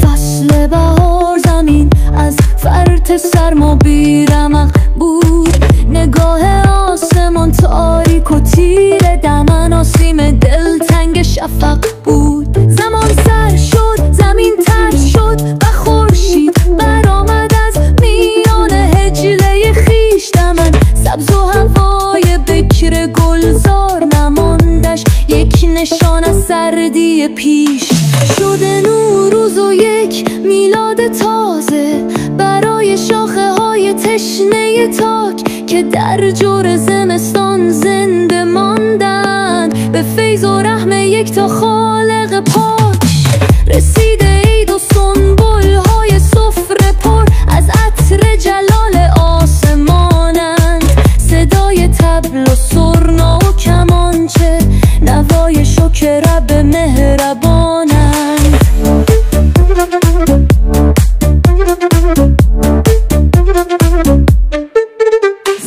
فصل بهار زمین از فرط سرما بیرمق بود. نگاه آسمان تاریک و تیره، دمن آسیم دلتنگ شفق بود. زمان سر شد، زمین تر شد و خورشید برآمد از میان هجله خویش. دمن سبز و هوای بکر گلزار، نماندش یک نشان از سردی پیش. شده نوروز و یک میلاد تازه برای شاخه های تشنه تاک که در جور زمستان زنده ماندن به فیض و رحم یک تا خالق پاک. رسیده عید و سنبول های سفره پر از عطر جلال آسمانند. صدای طبل و سرنا و کمانچه نوای شکر رب مهربانند.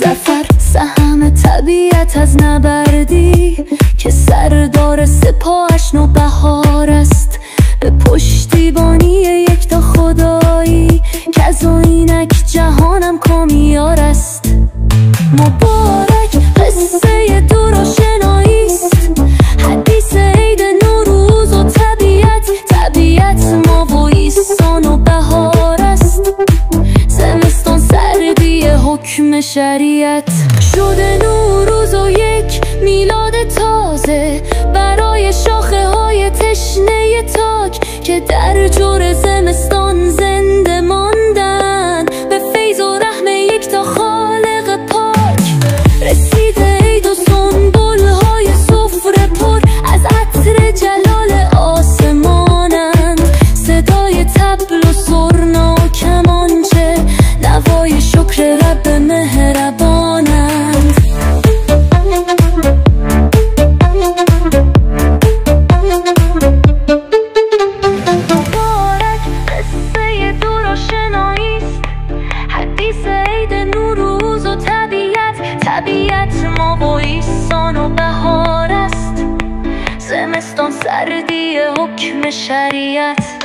ظفر سهم طبیعت از نبردی که سردار سپاهش نوبهار است. به پشتیبانی یک تا خدایی که از و اینک جهانم کامیار است. مبارک قصه دراشناییست، حدیث عید نوروز و طبیعت ما و ایسان و بهار است. زمستان سردی حکم شریعت. شده نوروز و یک میلاد تازه برای شاخه های تشنه تاک که در جور زمستان زنده ماندن به فیض و رحم یک تا خالق پاک. رسیده عید و سنبول های سفره پر از عطر جلال آسمانند. صدای طبل و سرنا و کمانچه نوای شکر رب مهربانند. مبارک قصه دراشناییست، حدیث عید نوروز و طبیعت ما و ایسان و بهار است. زمستان سردی حکم شریعت.